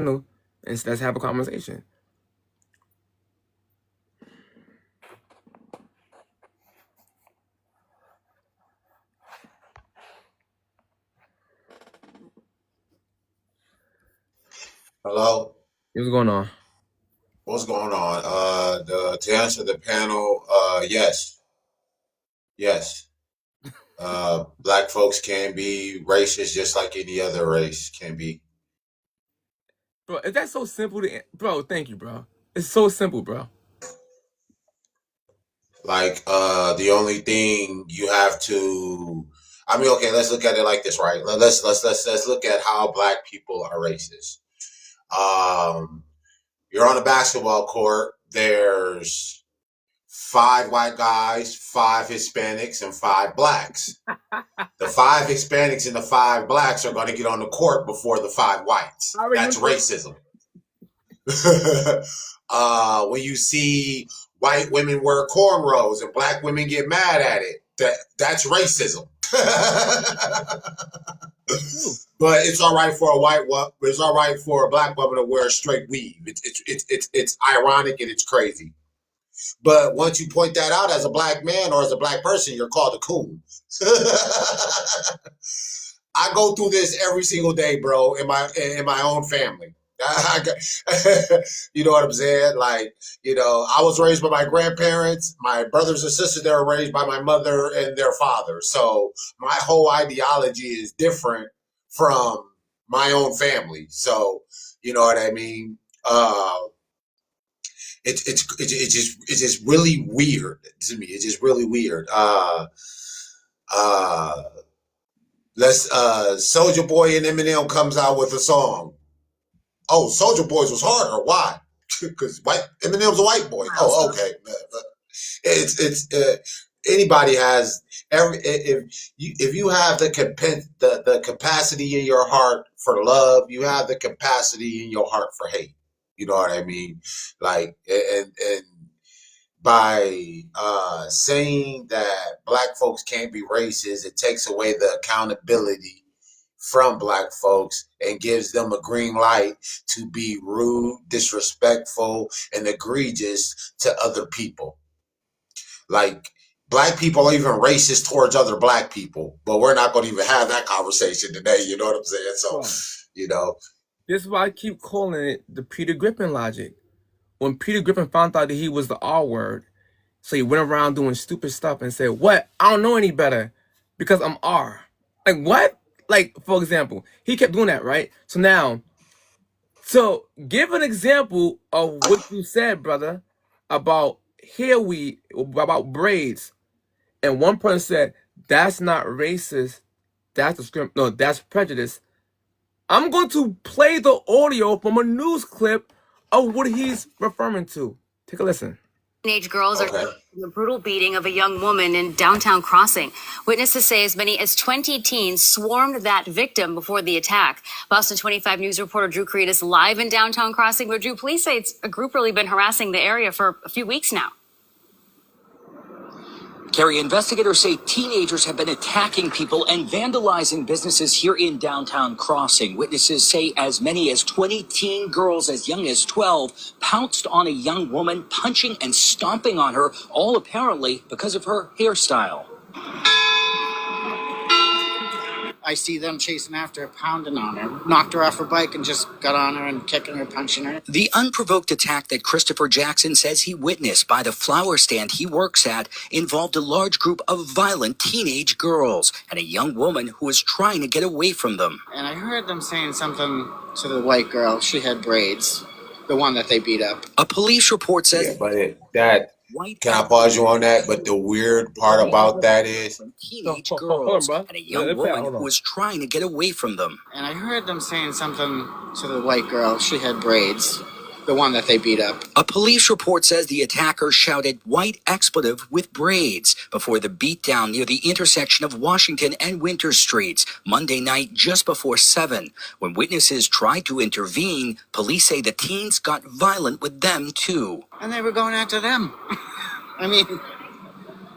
and let's have a conversation. Hello? What's going on? What's going on? To answer the panel, yes. Yes. Black folks can be racist just like any other race can be. Bro, is that so simple to... Bro, thank you, bro. It's so simple, bro. Like, the only thing you have to, I mean, okay, let's look at it like this, right? Let's look at how black people are racist. You're on a basketball court. There's 5 white guys, 5 Hispanics, and 5 blacks. The 5 Hispanics and the 5 blacks are going to get on the court before the 5 whites. That's racism. When you see white women wear cornrows and black women get mad at it, that's racism. But it's all right for it's all right for a black woman to wear a straight weave. It's ironic and it's crazy. But once you point that out as a black man or as a black person, you're called a coon. I go through this every single day, bro, in my own family. You know what I'm saying? Like, I was raised by my grandparents. My brothers and sisters, they were raised by my mother and their father. So my whole ideology is different from my own family. So, you know what I mean? It's just really weird to me. It's just really weird. Soulja Boy and Eminem comes out with a song. Oh, Soulja Boy's was harder. Why? Because Eminem's a white boy. Oh, okay. It's anybody has if you have the capacity in your heart for love, you have the capacity in your heart for hate. You know what I mean? Like, and by saying that black folks can't be racist, it takes away the accountability from black folks and gives them a green light to be rude, disrespectful, and egregious to other people. Like, black people are even racist towards other black people, but we're not going to even have that conversation today. You know what I'm saying? So, This is why I keep calling it the Peter Griffin logic. When Peter Griffin found out that he was the R word, so he went around doing stupid stuff and said, "What? I don't know any better because I'm R." Like, what? Like, for example, he kept doing that, right? So give an example of what you said, brother, about about braids. And one person said, "That's not racist. That's prejudice." I'm going to play the audio from a news clip of what he's referring to. Take a listen. Teenage girls are the brutal beating of a young woman in downtown Crossing. Witnesses say as many as 20 teens swarmed that victim before the attack. Boston 25 News reporter Drew Creatus live in downtown Crossing, where Drew, police say it's a group really been harassing the area for a few weeks now. Carrie, investigators say teenagers have been attacking people and vandalizing businesses here in downtown Crossing. Witnesses say as many as 20 teen girls as young as 12 pounced on a young woman, punching and stomping on her, all apparently because of her hairstyle. I see them chasing after her, pounding on her, knocked her off her bike and just got on her and kicking her, punching her. The unprovoked attack that Christopher Jackson says he witnessed by the flower stand he works at involved a large group of violent teenage girls and a young woman who was trying to get away from them. And I heard them saying something to the white girl. She had braids, the one that they beat up. A police report says... Can I pause you on that? But the weird part about that is teenage girls and a young woman who was trying to get away from them. And I heard them saying something to the white girl. She had braids, the one that they beat up. A police report says the attacker shouted white expletive with braids before the beatdown near the intersection of Washington and Winter Streets Monday night just before 7. When witnesses tried to intervene, police say the teens got violent with them too. And they were going after them. I mean,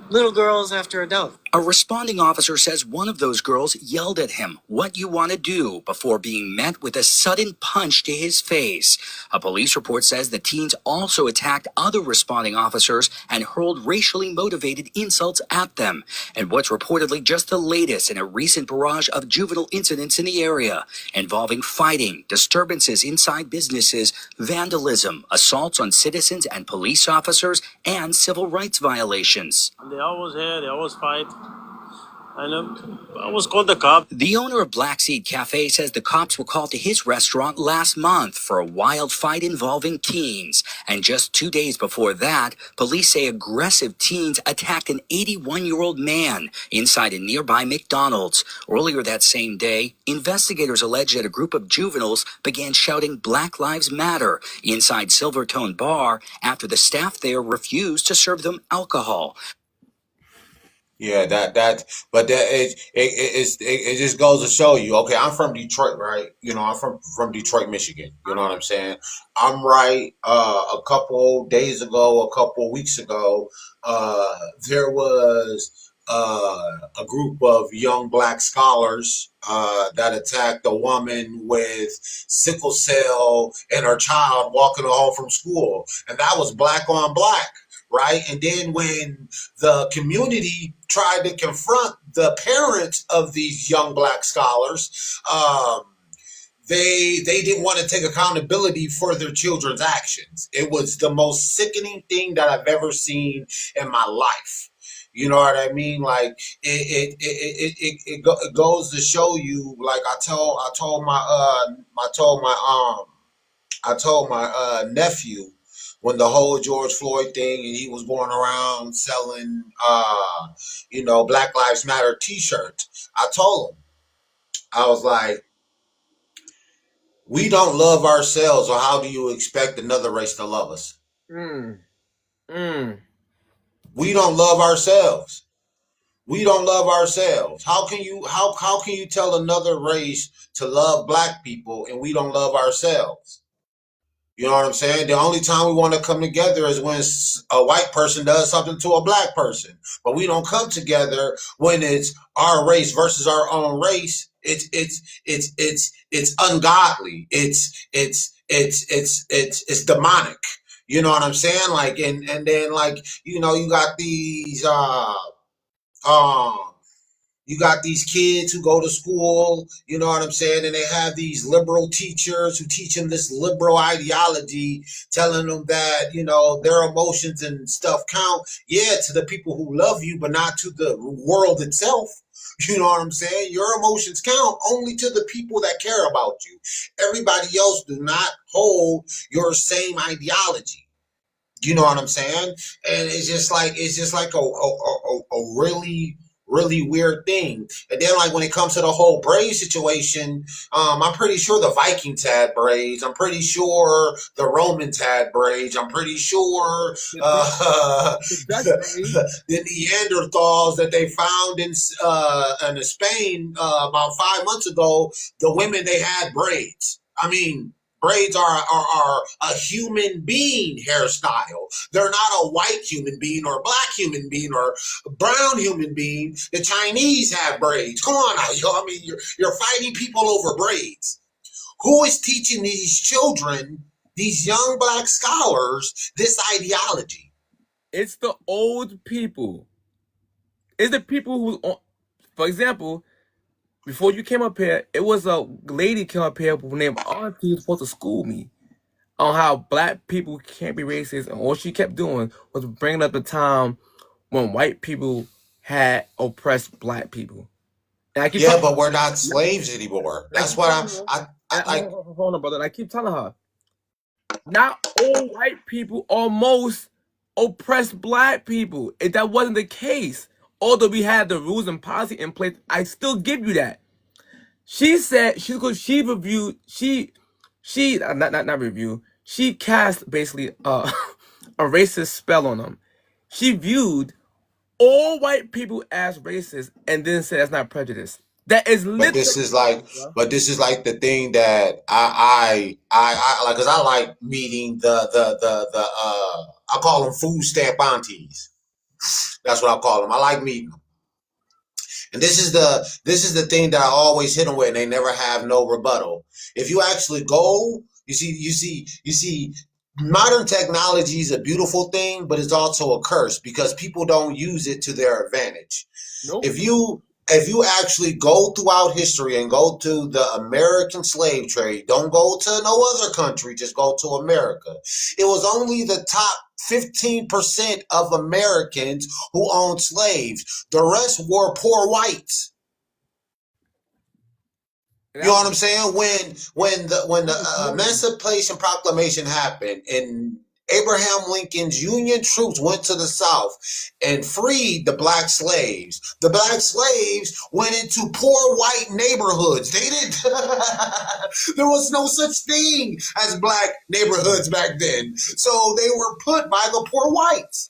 little girls after adults. A responding officer says one of those girls yelled at him, "What you want to do?" before being met with a sudden punch to his face. A police report says the teens also attacked other responding officers and hurled racially motivated insults at them. And what's reportedly just the latest in a recent barrage of juvenile incidents in the area, involving fighting, disturbances inside businesses, vandalism, assaults on citizens and police officers, and civil rights violations. They always here, they always fight. I almost called the cop. The owner of Black Seed Cafe says the cops were called to his restaurant last month for a wild fight involving teens. And just 2 days before that, police say aggressive teens attacked an 81-year-old man inside a nearby McDonald's. Earlier that same day, investigators allege that a group of juveniles began shouting "Black Lives Matter" inside Silvertone Bar after the staff there refused to serve them alcohol. Yeah, but it just goes to show you. Okay, I'm from Detroit, right? You know, I'm from Detroit, Michigan. You know what I'm saying? I'm right. A couple days ago, a couple weeks ago, there was a group of young black scholars that attacked a woman with sickle cell and her child walking home from school, and that was black on black. Right. And then when the community tried to confront the parents of these young black scholars, they didn't want to take accountability for their children's actions. It was the most sickening thing that I've ever seen in my life. You know what I mean? Like it goes to show you. Like I told my nephew, when the whole George Floyd thing, and he was going around selling, Black Lives Matter T-shirts. I told him, I was like, we don't love ourselves, or how do you expect another race to love us? We don't love ourselves. We don't love ourselves. How can you tell another race to love black people and we don't love ourselves? You know what I'm saying? The only time we want to come together is when a white person does something to a black person, but we don't come together when it's our race versus our own race. It's ungodly. It's demonic. You know what I'm saying? Like, and then like, you got these you got these kids who go to school, you know what I'm saying, and they have these liberal teachers who teach them this liberal ideology, telling them that, their emotions and stuff count, to the people who love you, but not to the world itself. You know what I'm saying? Your emotions count only to the people that care about you. Everybody else do not hold your same ideology. You know what I'm saying? And it's just like a really weird thing. And then like when it comes to the whole braid situation, I'm pretty sure the Vikings had braids. I'm pretty sure the Romans had braids. I'm pretty sure the Neanderthals that they found in Spain about 5 months ago, the women, they had braids. I mean, braids are a human being hairstyle. They're not a white human being or a black human being or a brown human being. The Chinese have braids. Come on now, I mean, you're fighting people over braids. Who is teaching these children, these young black scholars, this ideology? It's the old people. It's the people who, for example, before you came up here, it was a lady came up here named Auntie who was supposed to school me on how black people can't be racist. And all she kept doing was bringing up the time when white people had oppressed black people. And I keep but we're not slaves anymore. That's what hold on, brother. And I keep telling her, not all white people almost oppressed black people. If that wasn't the case, although we had the rules and policy in place, I still give you that. She said she cast basically a racist spell on them. She viewed all white people as racist and then said that's not prejudice. That is literally. But this is like the thing that I like, because I like meeting I call them food stamp aunties. That's what I call them. I like meeting them. And this is the thing that I always hit them with, and they never have no rebuttal. If you actually go, you see, modern technology is a beautiful thing, but it's also a curse because people don't use it to their advantage. Nope. If you actually go throughout history and go to the American slave trade, don't go to no other country, just go to America. It was only the top 15% of Americans who owned slaves. The rest were poor whites. You know what I'm saying? When the Emancipation Proclamation happened and Abraham Lincoln's Union troops went to the South and freed the black slaves. The black slaves went into poor white neighborhoods. They didn't. There was no such thing as black neighborhoods back then. So they were put by the poor whites.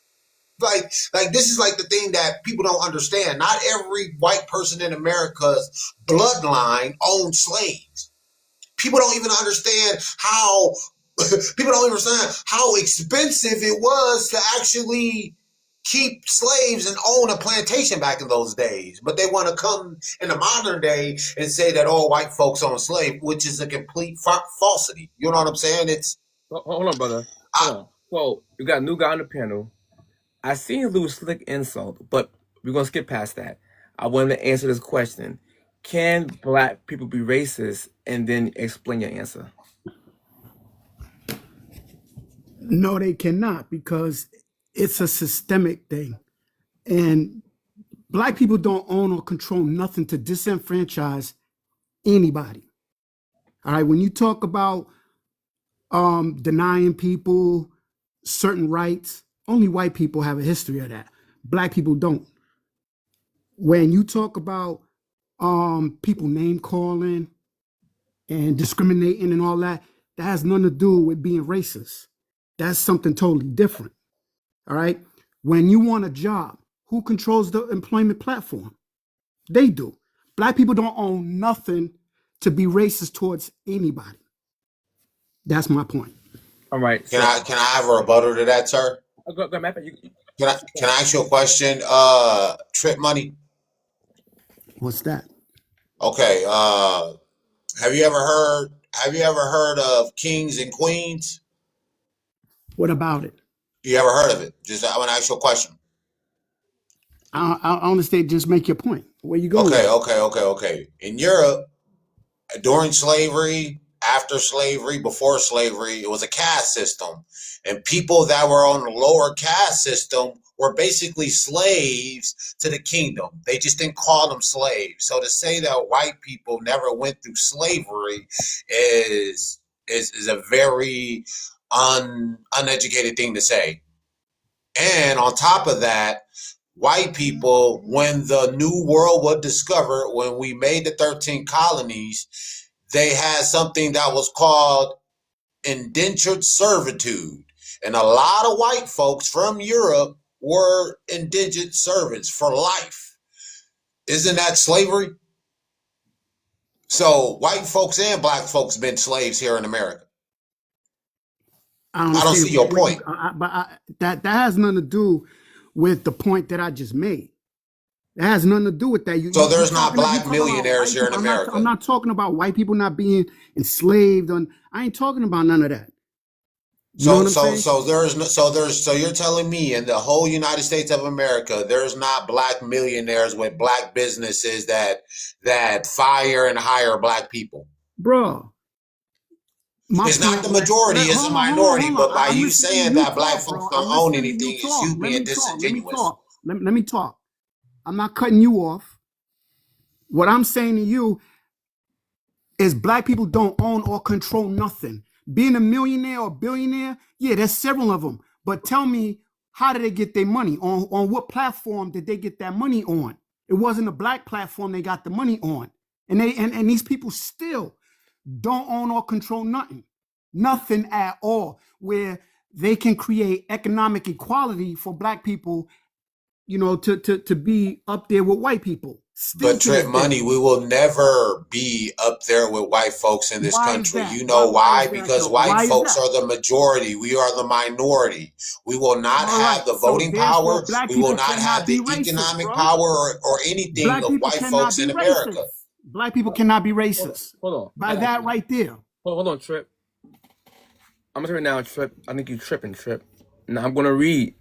Like this is like the thing that people don't understand. Not every white person in America's bloodline owned slaves. People don't even understand how expensive it was to actually keep slaves and own a plantation back in those days. But they want to come in the modern day and say that all white folks own slaves, which is a complete falsity. You know what I'm saying? It's Hold on, brother. Hold on. So you got a new guy on the panel. I seen a little slick insult, but we're gonna skip past that. I wanted to answer this question: can black people be racist? And then explain your answer. No, they cannot, because it's a systemic thing. And black people don't own or control nothing to disenfranchise anybody. All right. When you talk about denying people certain rights, only white people have a history of that. Black people don't. When you talk about people name calling and discriminating and all that, that has nothing to do with being racist. That's something totally different. All right. When you want a job, who controls the employment platform? They do. Black people don't own nothing to be racist towards anybody. That's my point. All right. can I have a rebuttal to that, sir? Go, Matt, Can I ask you a question? Trip Money. What's that? Okay. Have you ever heard of Kings and Queens? What about it? You ever heard of it? I want to ask you a question. I understand. Just make your point. Where you going? Okay. In Europe, during slavery, after slavery, before slavery, it was a caste system. And people that were on the lower caste system were basically slaves to the kingdom. They just didn't call them slaves. So to say that white people never went through slavery is a very uneducated thing to say. And on top of that, white people, when the New World was discovered, when we made the 13 colonies, they had something that was called indentured servitude. And a lot of white folks from Europe were indentured servants for life. Isn't that slavery? So white folks and black folks been slaves here in America. I don't see your point. That has nothing to do with the point that I just made. It has nothing to do with that. So there's not black millionaires here in America. I'm not talking about white people not being enslaved. I ain't talking about none of that. So you're telling me in the whole United States of America, there's not black millionaires with black businesses that fire and hire black people? Bro. It's not the majority, it's a minority. But by you saying that black folks don't own anything, it's you being disingenuous. Let me talk. I'm not cutting you off. What I'm saying to you is black people don't own or control nothing. Being a millionaire or billionaire, yeah, there's several of them. But tell me, how did they get their money? On what platform did they get that money on? It wasn't a black platform they got the money on. And these people still don't own or control nothing at all, where they can create economic equality for black people, to be up there with white people. Still But to this Trent Money, day. we will never be up there with white folks in this Why is country. that? You know Why why? is that Because though? white Why is folks that? are the majority. We are the minority. We will not All have right. the So voting therefore, power. black We will people not have cannot the be racist, economic bro. power or anything Black of people white cannot folks be in America. racist. Black people cannot be racist. Hold on. By that right there. Hold on, Trip. I'm gonna tell you now, Trip. I think you tripping, Trip. Now I'm gonna read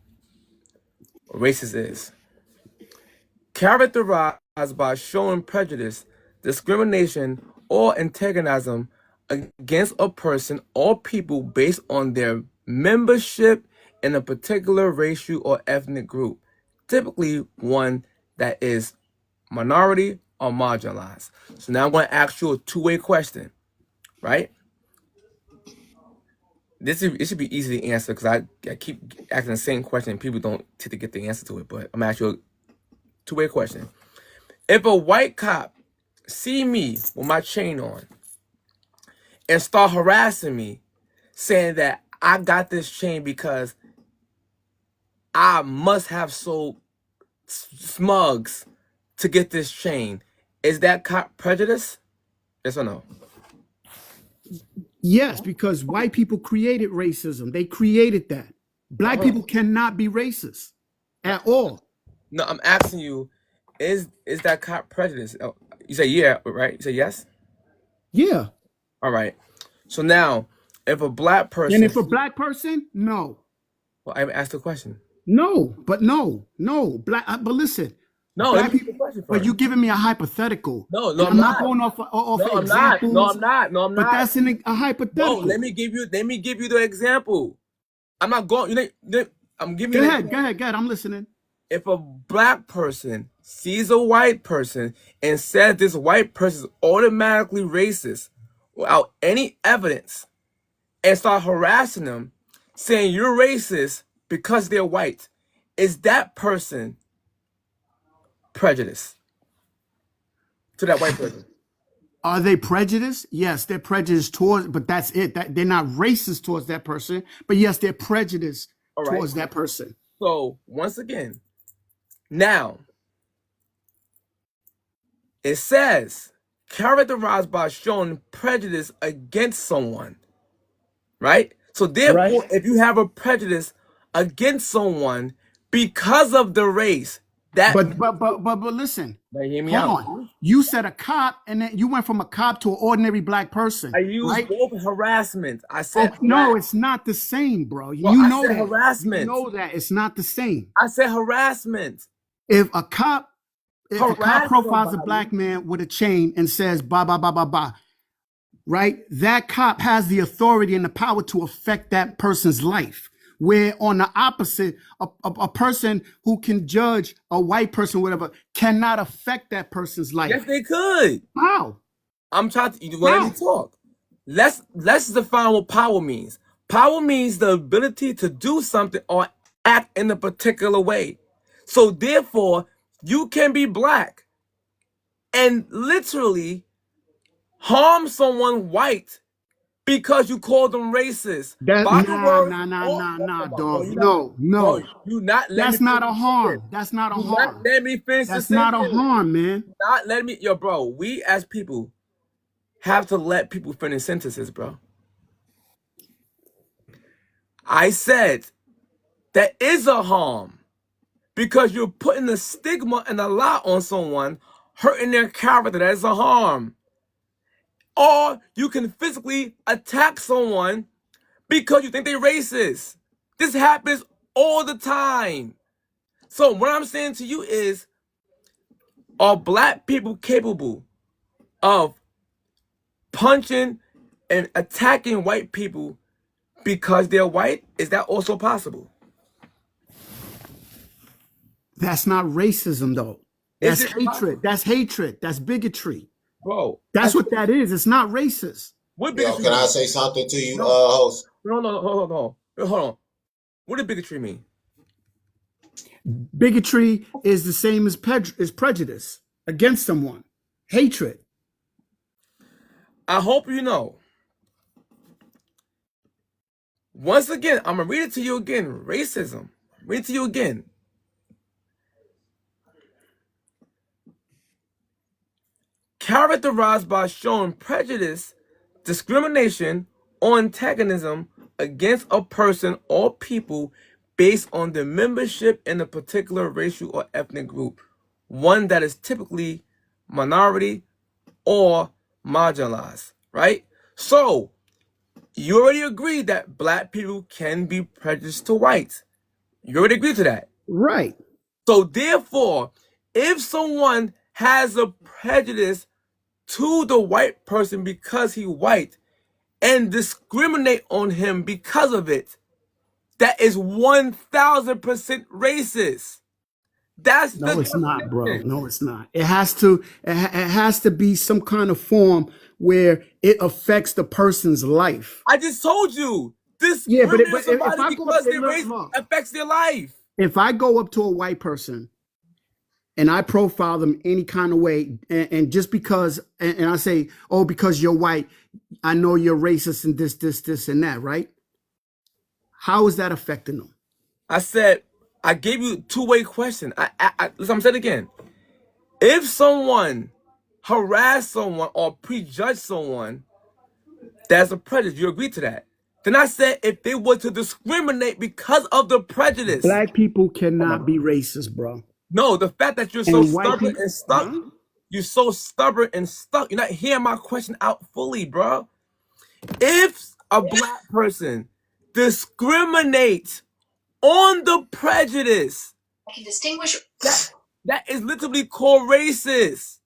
what racist is. Characterized by showing prejudice, discrimination, or antagonism against a person or people based on their membership in a particular racial or ethnic group, typically one that is minority or marginalized. So now I'm going to ask you a two-way question, right? It should be easy to answer because I keep asking the same question and people don't tend to get the answer to it, but I'm going to ask you a two-way question. If a white cop see me with my chain on and start harassing me, saying that I got this chain because I must have sold smugs to get this chain, is that cop prejudice? Yes or no? Yes, because white people created racism. They created that. Black people cannot be racist at all. No, I'm asking you, is that cop prejudice? Oh, you say yeah, right? You say yes? Yeah. All right. So now, if a black person, And if a black person, no. well, I asked the question. No, but no. Black, but listen, No, let black me get the people, question but first. you giving me a hypothetical. No, And I'm not. going off No, I'm not. examples. No, I'm not. No, I'm But not. that's a No, hypothetical. let me give you the example. I'm not going. I'm giving Go you. ahead. I'm listening. If a black person sees a white person and says this white person is automatically racist without any evidence and start harassing them, saying you're racist because they're white, is that person prejudiced to that white person? Are they prejudiced? Yes, they're prejudiced towards, but that's it. That they're not racist towards that person, but yes, they're prejudiced All right. towards that person. So once again, now it says characterized by showing prejudice against someone, right? So therefore, if you have a prejudice against someone because of the race, that But listen, now hear me hold out. on. You said a cop, and then you went from a cop to an ordinary black person. I use right? both harassment. I said No, it's not the same, bro. Well, you I know said that. harassment. You know that it's not the same. I said harassment. If a cop Harass profiles a somebody. black man with a chain and says ba ba ba ba ba, right? That cop has the authority and the power to affect that person's life. Where on the opposite, a person who can judge a white person, whatever, cannot affect that person's life. Yes, they could. How? I'm trying to. You want to let me talk? Let's define what power means. Power means the ability to do something or act in a particular way. So therefore, you can be black and literally harm someone white because you call them racist. That By the word, nah, bro, dog. you No. bro, you not let That's me not finish a the harm. sentence. That's not a You harm. not let me finish That's the not a sentence. harm, man. Not let me, yo, bro. We as people have to let people finish sentences, bro. I said that is a harm because you're putting a stigma and a lie on someone, hurting their character. That is a harm. Or you can physically attack someone because you think they're racist. This happens all the time. So what I'm saying to you is, are black people capable of punching and attacking white people because they're white? Is that also possible? That's not racism, though. That's Is it hatred. possible? That's hatred. That's bigotry. Bro, That's what that is. It's not racist. what Yo, bigotry can I mean? say something to you, No. host? No, hold on. What did bigotry mean? Bigotry is the same as prejudice against someone. Hatred. I hope you know. Once again, I'm gonna read it to you again. Racism. Read it to you again. characterized by showing prejudice, discrimination, or antagonism against a person or people based on their membership in a particular racial or ethnic group, one that is typically minority or marginalized, right? So, you already agreed that black people can be prejudiced to whites. You already agreed to that. Right. So, therefore, if someone has a prejudice to the white person because he's white and discriminate on him because of it, that is 1000% racist. That's No, the it's not, bro. definition. No, it's not. It has to. It has to be some kind of form where it affects the person's life. I just told you. Yeah, but Discriminating if somebody I go because up, their race look, affects their life. if I go up to a white person and I profile them any kind of way, and just because, and I say, oh, because you're white, I know you're racist and this, and that, right? How is that affecting them? I said, I gave you a two-way question. Listen, I'm saying it again. If someone harass someone or prejudge someone, that's a prejudice. You agree to that? Then I said if they were to discriminate because of the prejudice. Black people cannot be racist, bro. No, the fact that you're so And white stubborn people, and stuck, you're so stubborn and stuck. You're not hearing my question out fully, bro. If a black person discriminates on the prejudice, I can distinguish. that is literally called racist.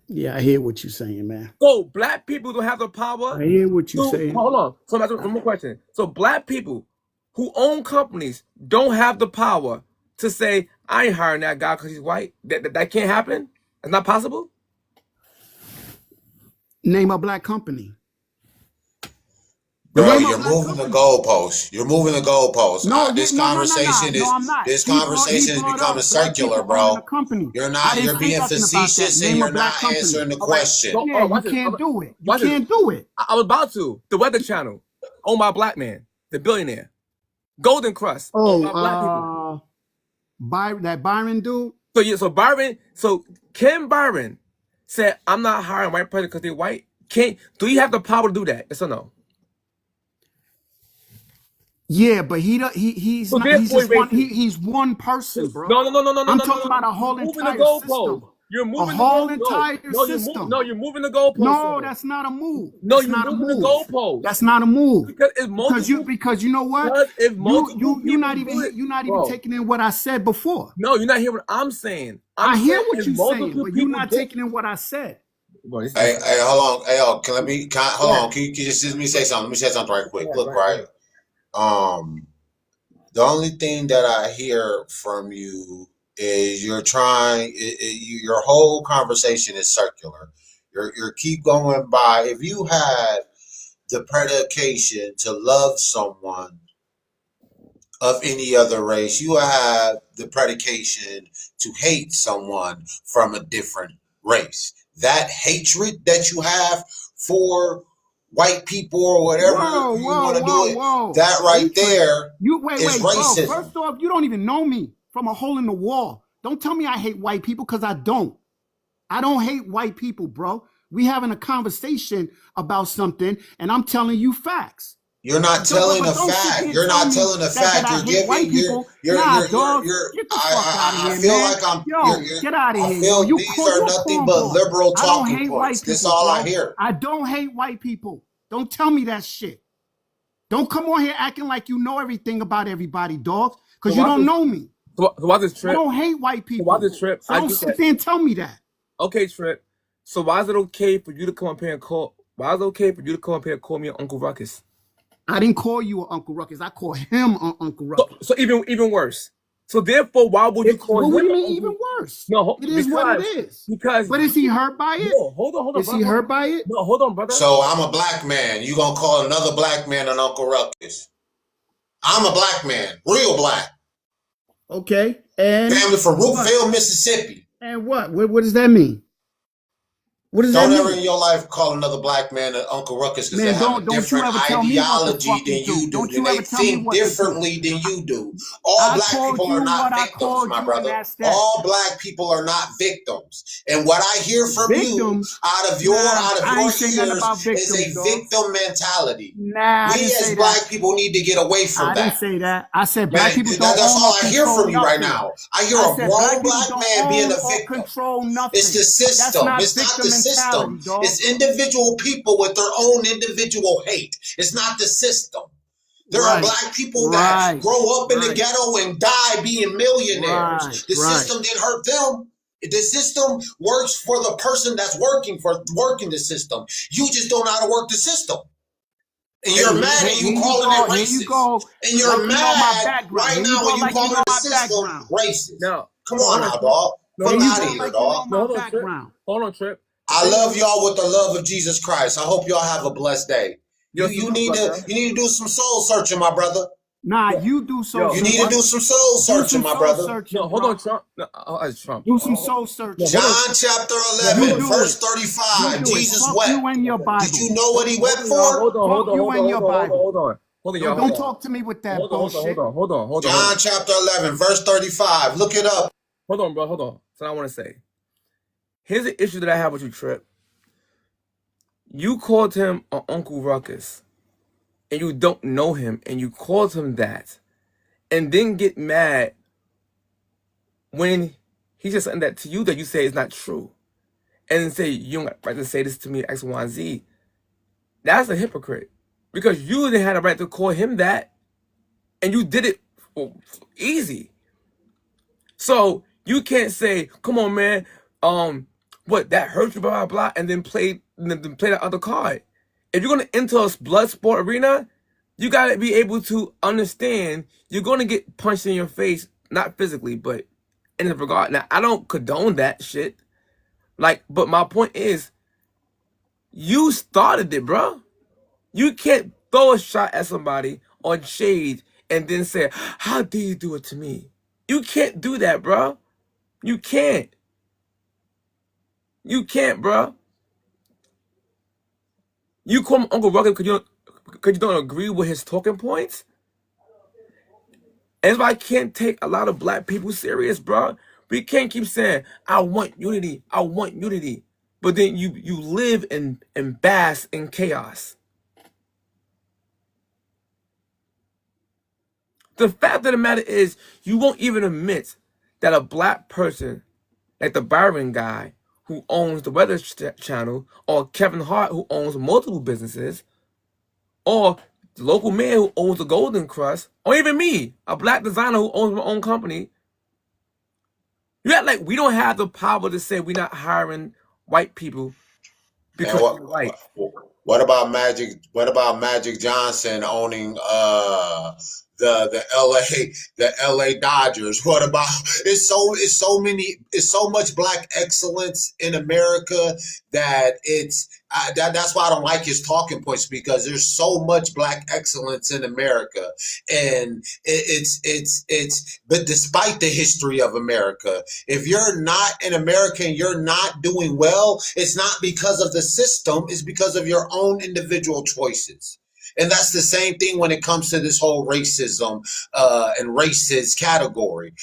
Yeah, I hear what you're saying, man. So black people don't have the power. I hear what you're saying. Hold on. So that's one more question. So black people who own companies don't have the power to say, I ain't hiring that guy because he's white. That can't happen. It's not possible. Name a black company. Bro, Name a you're black moving the company. goalposts. You're moving the goalposts. No, This no, conversation no, I'm not. this He brought- conversation he is brought becoming up black circular, people owning bro. a company. You're I not. didn't You're say being nothing about that. facetious and Name a you're black not company. answering the All right. question. So, Yeah, you watch this. can't do it. You Watch this. can't do it. I was about to. The Weather Channel, owned by a black man, the billionaire. Golden Crust, owned by black people. That Byron dude. So yeah, so Ken Byron said, I'm not hiring white president because they're white. Do you have the power to do that? Yes or no? Yeah, but he's So not. He's therefore, just one. racist. He's one person, bro. No. I'm talking about a whole You're moving entire the goalpost. system. You're A moving whole the goalpost. entire No, system. you're moving the goalpost. No, sir. that's not a move. No, That's you're not a moving the move. goalpost. That's not a move. Because it's multiple. Because you know what? Because if multiple You're not people even do it- you're not Bro. even taking in what I said before. No, you're not hearing what I'm saying. I hear what if you're saying, multiple but you're people not do- taking in what I said. Bro, this is- Hey, hold on. Hey, hold on. Can you just let me say something? Let me say something right quick. Yeah, Look, right. The only thing that I hear from you is you're trying. Your whole conversation is circular. You're keep going by. If you had the predication to love someone of any other race, you have the predication to hate someone from a different race. That hatred that you have for white people or whatever you want to do it, that right there is Bro. racism. First off, you don't even know me from a hole in the wall. Don't tell me I hate white people because I don't. I don't hate white people, bro. We having a conversation about something, and I'm telling you facts. You're not telling a Don't sit fact. here You're tell not me telling a that fact. I hate white people. Nah, dog. Get the fuck out of I here, feel man. like I'm. Yo, get out of I here. feel yo. these are nothing but liberal I don't talking hate points. white This people, all bro. I hear. I don't hate white people. Don't tell me that shit. Don't come on here acting like you know everything about everybody, dog. Because So you why don't this- know me. So why this I trip? don't hate white people. why this trip? So I don't get sit that. there and tell me that. Okay, Trip. So why is it okay for you to come up here and call? Why is it okay for you to come up here and call me Uncle Ruckus? I didn't call you an Uncle Ruckus. I call him Uncle Ruckus. So even worse. So therefore, why would you call But him? what do you mean Uncle- even worse? No, it is what it is. Because But is he hurt by it? No, hold on, Is he brother. hurt by it? No, hold on, brother. So I'm a black man. You gonna call another black man an Uncle Ruckus? I'm a black man, real black. Okay. And Family from what? Rookville, Mississippi. And what? What does that mean? What does that Don't ever mean? in your life call another black man an Uncle Ruckus because they Man, have a don't you different ever tell me what the ideology fuck to than do. you do. Don't And you they ever tell me think what to do. differently than you do. All I black called people you are not what I victims, called my you, and brother. that's that. All black people are not victims. And what I hear from you Victims? out of your Nah, I ain't say nothing ears about is victims, a dog. victim mentality. Nah, I We didn't as say black that. people need to get away from I didn't that. say that. I said Man, black people don't that's own all or I hear control from you right nothing. now. I hear I a said grown black people black don't man being own a or victim. control It's nothing. the That's system. not It's not victim the system. mentality, dog. It's individual people with their own individual hate. It's not the system. There are Right, black people that right, grow up in the right, ghetto and die being millionaires. right, The right. system didn't hurt them. The system works for the person that's working the system. You just don't know how to work the system. And Hey, you're here, mad here, and here you you calling go. it Here you racist. go. And you're Like you know my mad background. right Here you now go. when you Like you know calling the my system background. racist. Now, Come hold on on, now, Trip. dog. No, Fuck Here hold you on, out of go. Trip. here, Like you know dog. No, my hold on, Trip. background. Hold on, Trip. The I thing love is, y'all with the love of Jesus Christ. I hope y'all have a blessed day. yo, You salute, need brother. to do some soul searching, my brother. Nah, Yo, you do soul yo, You need to searching. do some soul Do searching, some my soul brother. searching, no, hold bro. on, Trump. No, it's Trump. Do some soul No, searching. hold on. John chapter No, hold 11, You on. do verse it. You 35. do it. Jesus Fuck wept. you and your Did Bible. you know what he wept Hold on, y'all. for? Hold on, hold Fuck on, you hold on, and hold your on, hold on, Bible. hold on. Hold on, y'all. Don't Hold on. talk to me with that Hold on, hold on, bullshit. hold on, hold on. John chapter 11, verse 35. Look it up. Hold on, bro. Hold on. So I want to say, here's the issue that I have with you, Trip. You called him an Uncle Ruckus, and you don't know him, and you called him that, and then get mad when he says something that to you that you say is not true, and then say you don't have right to say this to me X, Y, and Z. That's a hypocrite, because you didn't have a right to call him that, and you did it easy. So you can't say, "Come on, man, what that hurt you, blah blah blah," and then play that other card. If you're gonna enter a blood sport arena, you gotta be able to understand you're gonna get punched in your face, not physically, but in the regard. Now, I don't condone that shit. Like, but my point is, you started it, bro. You can't throw a shot at somebody on shade and then say, "How dare you do it to me?" You can't do that, bro. You can't. You can't, bro. You call him Uncle Ruckus because you don't agree with his talking points? And that's why I can't take a lot of black people serious, bro. We can't keep saying, "I want unity, I want unity." But then you live and bask in chaos. The fact of the matter is, you won't even admit that a black person, like the Byron guy who owns the Weather Channel, or Kevin Hart who owns multiple businesses, or the local man who owns the Golden Crust, or even me, a black designer who owns my own company, you act like we don't have the power to say we're not hiring white people And because we're white. what about Magic? What about Magic Johnson owning the LA Dodgers? What about it's so much black excellence in America that that's why I don't like his talking points, because there's so much black excellence in America, and but despite the history of America, if you're not an American, you're not doing well, it's not because of the system, it's because of your own individual choices. And that's the same thing when it comes to this whole racism and racist category.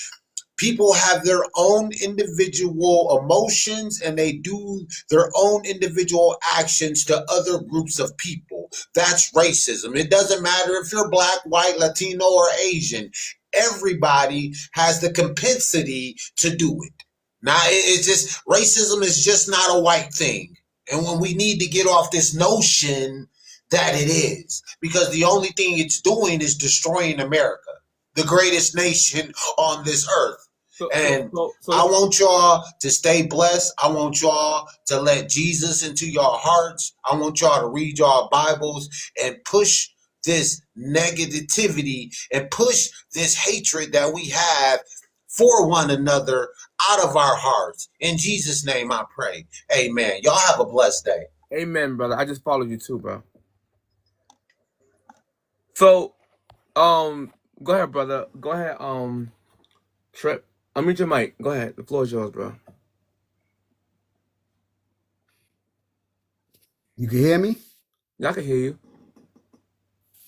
People have their own individual emotions and they do their own individual actions to other groups of people. That's racism. It doesn't matter if you're black, white, Latino, or Asian. Everybody has the compensity to do it. Now, it's just racism is just not a white thing. And when we need to get off this notion that it is, because the only thing it's doing is destroying America, the greatest nation on this earth. And I want y'all to stay blessed. I want y'all to let Jesus into your hearts. I want y'all to read your Bibles and push this negativity and push this hatred that we have for one another out of our hearts. In Jesus' name I pray. Amen. Y'all have a blessed day. Amen, brother. I just followed you too, bro. So, go ahead, brother. Go ahead, Trip. Unmute your mic. Go ahead. The floor is yours, bro. You can hear me? Yeah, I can hear you.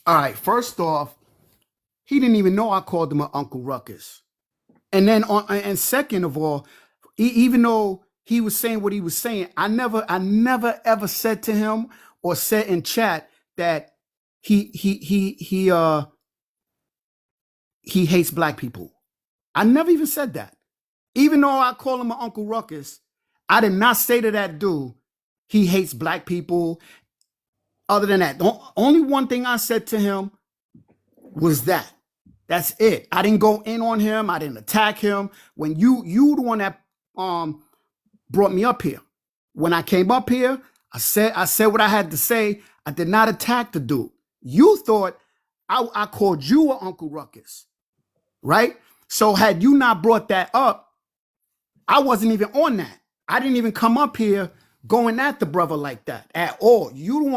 All right. First off, he didn't even know I called him an Uncle Ruckus. And then and second of all, even though he was saying what he was saying, I never ever said to him or said in chat that he hates black people. I never even said that. Even though I call him an Uncle Ruckus, I did not say to that dude he hates black people. Other than that, the only one thing I said to him was that. That's it. I didn't go in on him. I didn't attack him. When you the one that brought me up here. When I came up here, I said what I had to say. I did not attack the dude. You thought I called you an Uncle Ruckus, right? So had you not brought that up, I wasn't even on that. I didn't even come up here going at the brother like that at all. You the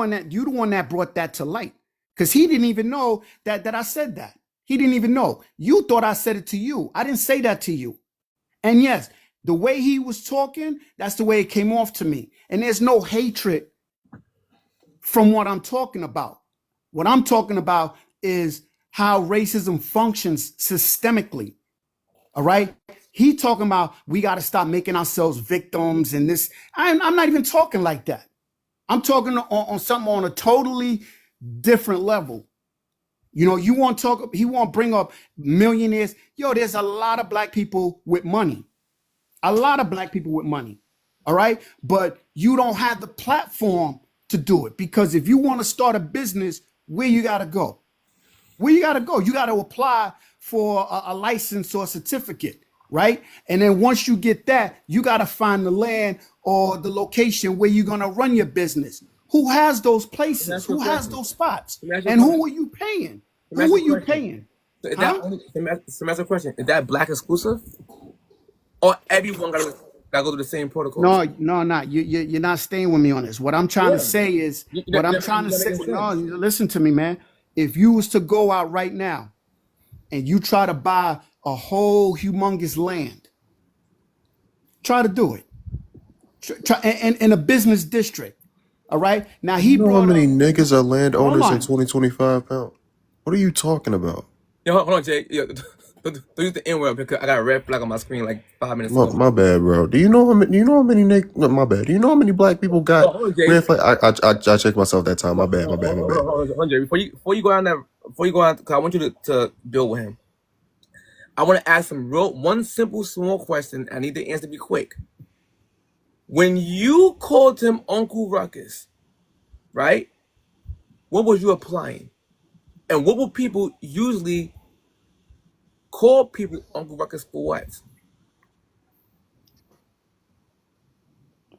one that brought that to light, because he didn't even know that I said that. He didn't even know. You thought I said it to you. I didn't say that to you. And yes, the way he was talking, that's the way it came off to me. And there's no hatred from what I'm talking about. What I'm talking about is how racism functions systemically. All right. He talking about we got to stop making ourselves victims and this. I'm not even talking like that. I'm talking on something on a totally different level. You know, you want to talk, he want to bring up millionaires. Yo, there's a lot of black people with money. A lot of black people with money. All right. But you don't have the platform to do it, because if you want to start a business, where you got to go? Where you got to go? You got to apply for a license or a certificate, right? And then once you get that, you got to find the land or the location where you're going to run your business. Who has those places? Who has those spots? And who are you paying? Who are you paying? So that's a question. Is that black exclusive, or everyone gotta go to the same protocol? No. You're not staying with me on this. What I'm trying to say is, no, listen to me, man. If you was to go out right now and you try to buy a whole humongous land, try to do it. Try in a business district. All right. Now he You know brought how many up, niggas are landowners Hold in on. 2025 pound? What are you talking about? Yo, hold on, Jay. Yo, don't use the N word, because I got a red flag on my screen like 5 minutes ago. My bad, bro. Do you know how many? My bad. Do you know how many black people got Hold on, Jay. red flag? I checked myself that time. My bad. Hold on, Jay. Before you go on that, because I want you to build with him. I want to ask him one simple, small question. I need the answer to be quick. When you called him Uncle Ruckus, right? What was you applying? And what will people usually call people Uncle Ruckus for? What?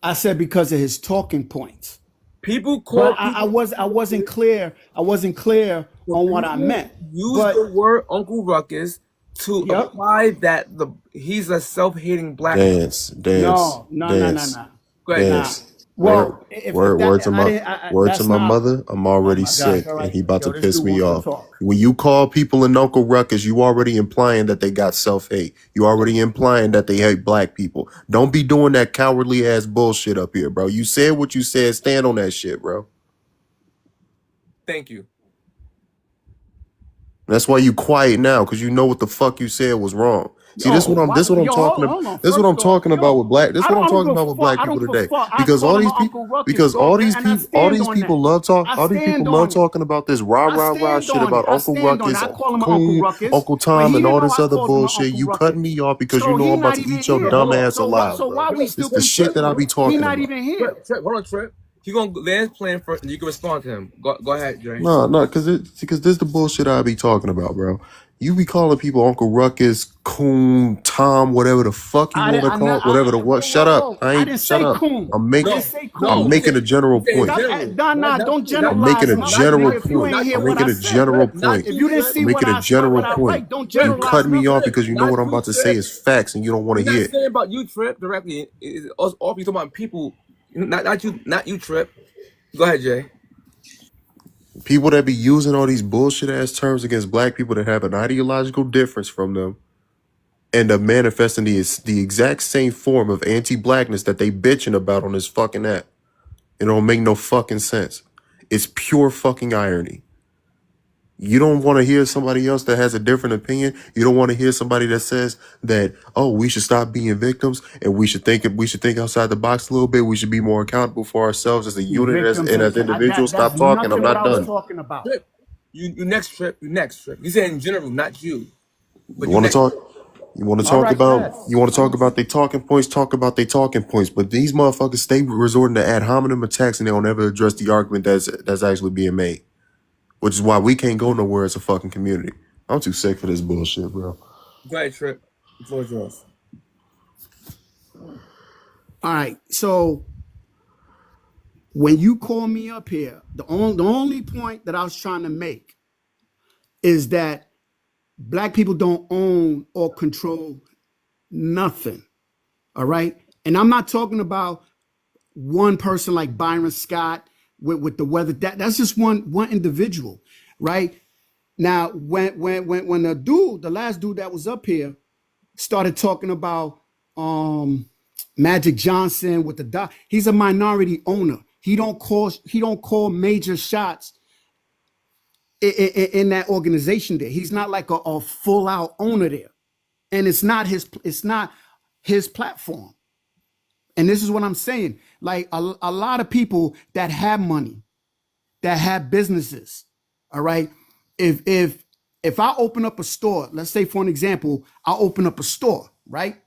I said because of his talking points. People call. But I wasn't clear. I wasn't clear on what I meant. Use But the word Uncle Ruckus to Yep. apply that he's a self-hating black man. Dance. no. Go ahead. Dance. Well, Word to my mother. I'm already my God, sick, all right. and he about Yo, to this piss dude me wants to off. talk. When you call people an Uncle Ruckus, you already implying that they got self-hate. You already implying that they hate black people. Don't be doing that cowardly ass bullshit up here, bro. You said what you said. Stand on that shit, bro. Thank you. That's why you quiet now, because you know what the fuck you said was wrong. See, this is what I'm talking about. This is what I'm talking about with black. This is what I'm talking about with black people today. Because all these people love talking about this rah shit about Uncle Ruckus, Coon, Uncle Tom, and all this other bullshit. You cutting me off because you know I'm about to eat your dumb ass alive, bro. It's the shit that I be talking about. He not even here. Trip, hold on, Trip. He gonna land his plan first, and you can respond to him. Go ahead, Dre. No, because this is the bullshit I be talking about, bro. You be calling people Uncle Ruckus, Coon, Tom, whatever the fuck you want to call it, whatever the what. Shut up. I ain't shut up. Coon. I'm making a general point. Don't generalize. I'm making a general If you point. ain't hear I'm what making I a said, general right? point. If you didn't see I'm what making I a general said, point. don't You generalize. cut me off because you know Not what I'm you, about to say Trip. is facts and you don't want I'm to not hear it. saying about you, Trip, directly. It's all you talking about people, not you, Trip. Go ahead, Jay. People that be using all these bullshit ass terms against black people that have an ideological difference from them end up manifesting the exact same form of anti-blackness that they bitching about on this fucking app. It don't make no fucking sense. It's pure fucking irony. You don't want to hear somebody else that has a different opinion. You don't want to hear somebody that says that, oh, we should stop being victims and we should think outside the box a little bit. We should be more accountable for ourselves as a unit and as individuals. Stop talking. I'm not done. Talking about. Trip. You next, Trip. You next, Trip. You said in general, not you. But You want to talk? You want to talk right, about? yes. You want to talk about their talking points? Talk about their talking points. But these motherfuckers stay resorting to ad hominem attacks and they don't ever address the argument that's actually being made. Which is why we can't go nowhere as a fucking community. I'm too sick for this bullshit, bro. Go ahead, Trip. The floor is yours. All right. So when you call me up here, the only point that I was trying to make is that Black people don't own or control nothing. All right. And I'm not talking about one person like Byron Scott with the weather. That's just one individual, right? Now, when the last dude that was up here started talking about Magic Johnson with the doc, he's a minority owner. He don't call major shots in that organization there. He's not like a full out owner there. And it's not his platform. And this is what I'm saying. Like a lot of people that have money, that have businesses, all right? If I open up a store, let's say for an example, I'll open up a store, right?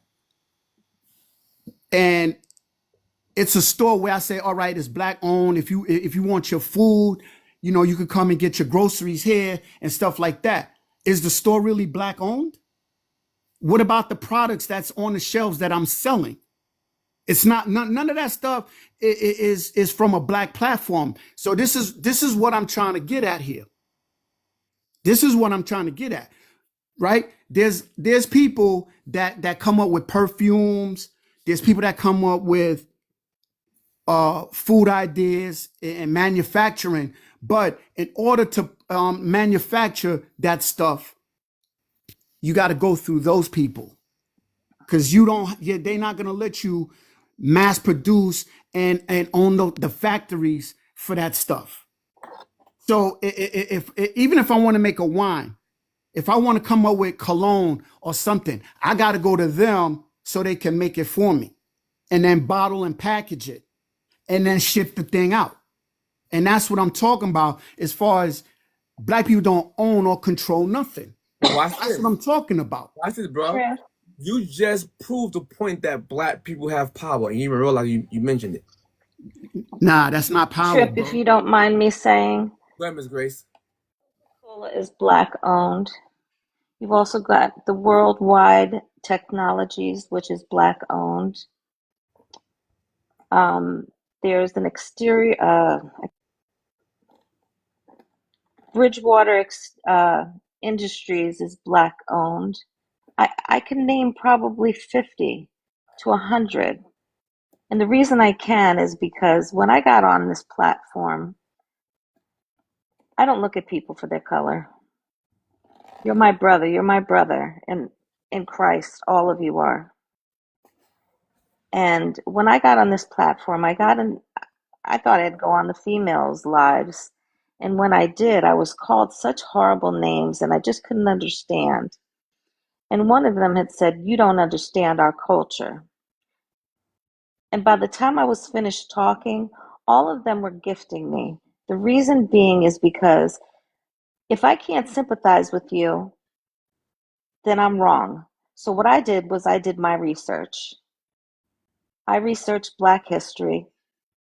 And it's a store where I say, all right, it's Black owned. If you want your food, you could come and get your groceries here and stuff like that. Is the store really Black owned? What about the products that's on the shelves that I'm selling? It's not, none of that stuff is from a Black platform. So this is what I'm trying to get at here. This is what I'm trying to get at, right? There's people that come up with perfumes. There's people that come up with food ideas and manufacturing. But in order to manufacture that stuff, you got to go through those people, because they're not going to let you mass produce and own the factories for that stuff. So even if I want to make a wine, if I want to come up with cologne or something, I got to go to them so they can make it for me and then bottle and package it and then ship the thing out. And that's what I'm talking about as far as Black people don't own or control nothing. Watch That's this. what I'm talking about. Watch this, bro. You just proved the point that Black people have power. And you even realize you mentioned it. Nah, that's not power, Trip, bro. if you don't mind me saying, Go ahead, Ms. Grace. Coca-Cola is Black owned. You've also got the Worldwide Technologies, which is Black owned. There's an exterior, Bridgewater Industries is Black owned. I can name probably 50 to 100. And the reason I can is because when I got on this platform, I don't look at people for their color. You're my brother in Christ, all of you are. And when I got on this platform, I thought I'd go on the females' lives. And when I did, I was called such horrible names and I just couldn't understand. And one of them had said, "You don't understand our culture." And by the time I was finished talking, all of them were gifting me. The reason being is because if I can't sympathize with you, then I'm wrong. So what I did was I did my research. I researched Black history.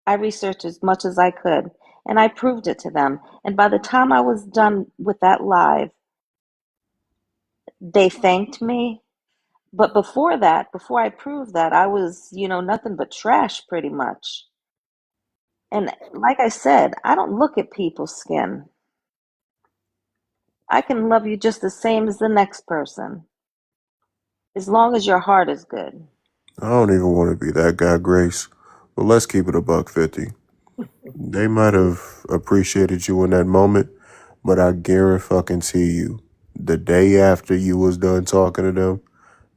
I researched as much as I could, and I proved it to them. And by the time I was done with that live, they thanked me. But before I proved that, I was, nothing but trash pretty much. And like I said, I don't look at people's skin. I can love you just the same as the next person, as long as your heart is good. I don't even want to be that guy, Grace. But let's keep it $150. They might have appreciated you in that moment, but I guarantee you, the day after you was done talking to them,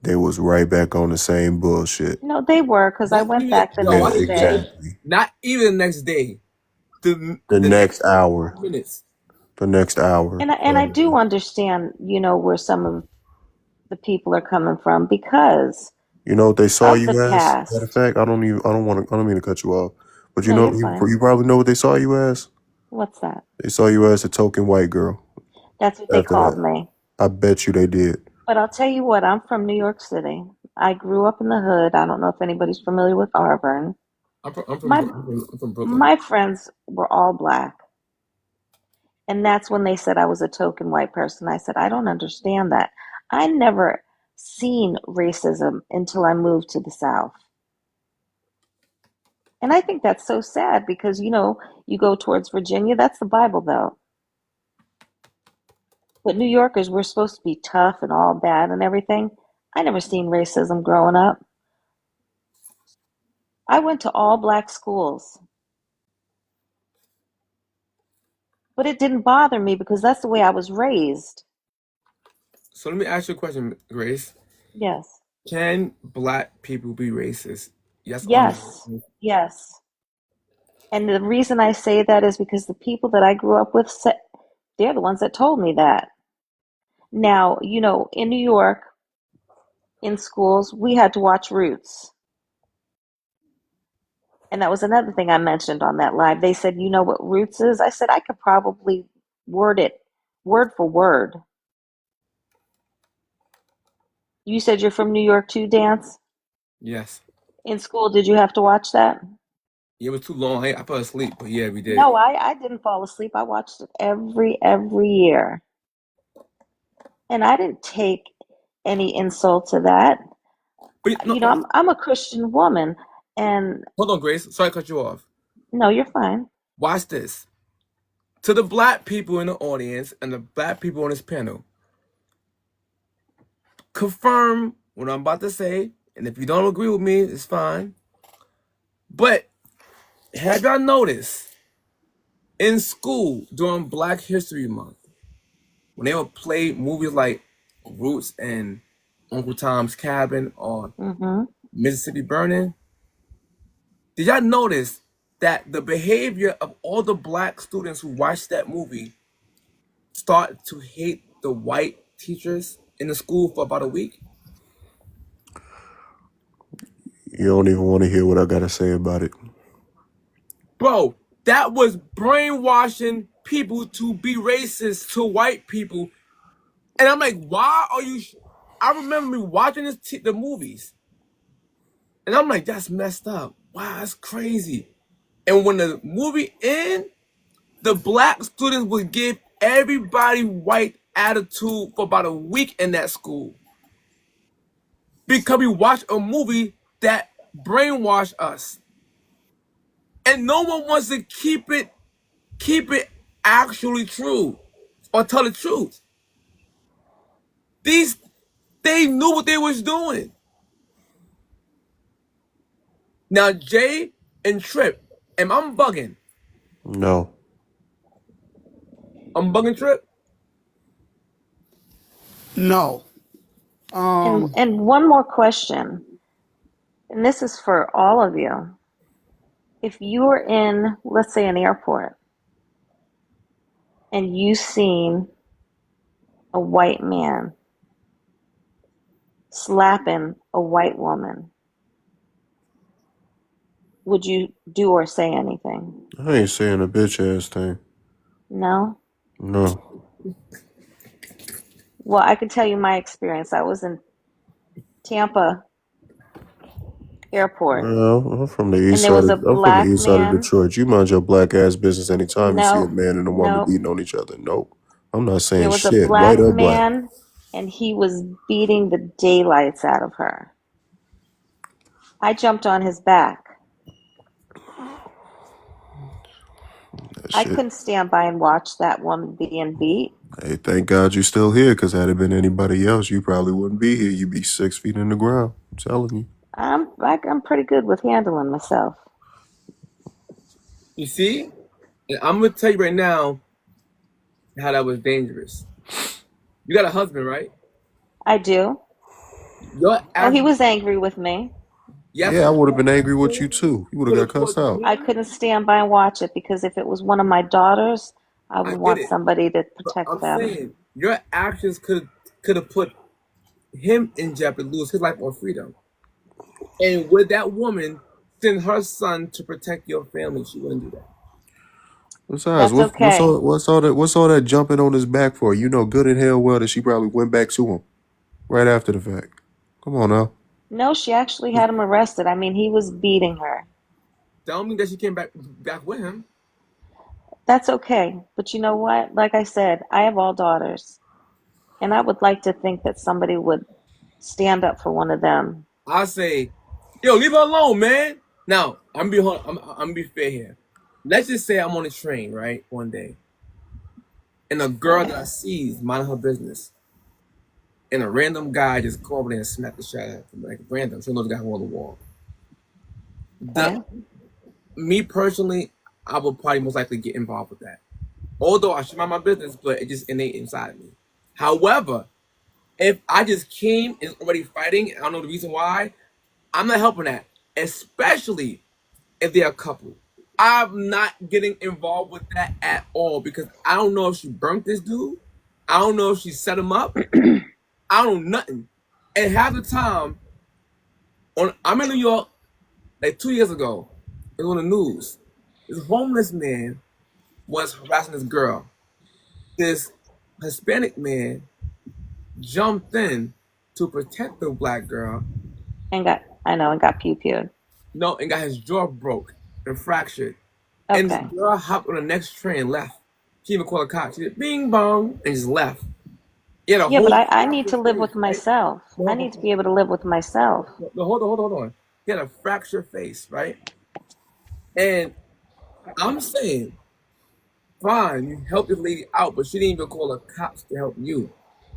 they was right back on the same bullshit. No, they were, because I Not went even, back the no, Yeah, I next didn't day. exactly. not even the next day. The The next next hour. minutes. The next hour. And I do understand, where some of the people are coming from because You know what they saw of the you as? Matter of past. fact, I don't mean to cut you off. But No, you're fine. you probably know what they saw you as? What's that? They saw you as a token white girl. That's what they After called that, me. I bet you they did. But I'll tell you what, I'm from New York City. I grew up in the hood. I don't know if anybody's familiar with Auburn. I'm from My Brooklyn. my friends were all black. And that's when they said I was a token white person. I said, I don't understand that. I never seen racism until I moved to the South. And I think that's so sad because, you go towards Virginia, that's the Bible Belt. But New Yorkers, we're supposed to be tough and all bad and everything. I never seen racism growing up. I went to all black schools, but it didn't bother me because that's the way I was raised. So let me ask you a question, Grace. Yes. Can black people be racist? Yes or Yes. no? Yes. And the reason I say that is because the people that I grew up with, they're the ones that told me that. Now, in New York, in schools, we had to watch Roots. And that was another thing I mentioned on that live. They said, you know what Roots is? I said, I could probably word it word for word. You said you're from New York too, Dance? Yes. In school, did you have to watch that? It was too long. I fell asleep, but yeah, we did. No, I didn't fall asleep. I watched it every year. And I didn't take any insult to that. But no, I'm a Christian woman, and hold on, Grace. Sorry to cut you off. no, you're fine. Watch this. To the black people in the audience and the black people on this panel, confirm what I'm about to say. And if you don't agree with me, it's fine. But have y'all noticed in school during Black History Month, when they would play movies like Roots and Uncle Tom's Cabin or Mississippi Burning, did y'all notice that the behavior of all the black students who watched that movie started to hate the white teachers in the school for about a week? You don't even want to hear what I gotta say about it. Bro, that was brainwashing people to be racist to white people. And I'm like, why are you... I remember me watching the movies. And I'm like, that's messed up. Wow, that's crazy. And when the movie ends, the black students would give everybody white attitude for about a week in that school. Because we watched a movie that brainwashed us. And no one wants to keep it actually true or tell the truth. They knew what they was doing. Now, Jay and Trip, am I bugging? No. I'm bugging, Trip? No. And one more question, and this is for all of you. If you were in, let's say, an airport, and you seen a white man slapping a white woman, would you do or say anything? I ain't saying a bitch ass thing. No? No. Well, I can tell you my experience. I was in Tampa airport, Well, I'm from the and east there side. was a I'm from the black east side of man. Detroit. You mind your black ass business anytime you see a No, man and a woman no. beating on each other. Nope. I'm not There saying was a shit, white black or black. man, and he was beating the daylights out of her. I jumped on his back. That I shit. couldn't stand by and watch that woman being beat. Hey, thank God you still here, because had it been anybody else, you probably wouldn't be here. You'd be 6 feet in the ground. I'm telling you. I'm pretty good with handling myself. You see? And I'm going to tell you right now how that was dangerous. You got a husband, right? I do. Your Oh, he actions, was angry with me. yes, Yeah, I would have been angry with you too. You would have could got have cussed put out. I him. couldn't stand by and watch it because if it was one of my daughters, I I would get want it, somebody to but protect I'm them. saying your actions could have put him in jeopardy, lose his life or freedom. And would that woman send her son to protect your family? She wouldn't do that. Besides, That's okay. what's all that jumping on his back for? You know good and hell well that she probably went back to him right after the fact. Come on now. No, she actually had him arrested. I mean, he was beating her. Tell me that she came back with him. That's okay. But you know what? Like I said, I have all daughters. And I would like to think that somebody would stand up for one of them. I say, yo, leave her alone, man. Now, I'm gonna be fair here. Let's just say I'm on a train, right, one day, and a girl that I see is minding her business, and a random guy just come over there and smack the shit out of her, like random. She knows the guy who on the wall. Okay? Me personally, I would probably most likely get involved with that. Although I should mind my business, but it just innate inside me. However, if I just came and already fighting, I don't know the reason why, I'm not helping that. Especially if they're a couple. I'm not getting involved with that at all because I don't know if she burnt this dude. I don't know if she set him up. I don't know nothing. And half the time, I'm in New York like 2 years ago. It was on the news. This homeless man was harassing this girl. This Hispanic man jumped in to protect the black girl. And got pew-pewed. No, and got his jaw broke and fractured. And Okay. the girl hopped on the next train and left. She even called a cop. She did bing bong and just left. He had a Yeah, but whole I need to live face, with right? myself. I need to be able to live with myself. No, hold on. He had a fractured face, right? And I'm saying, fine, you helped this lady out, but she didn't even call the cops to help you.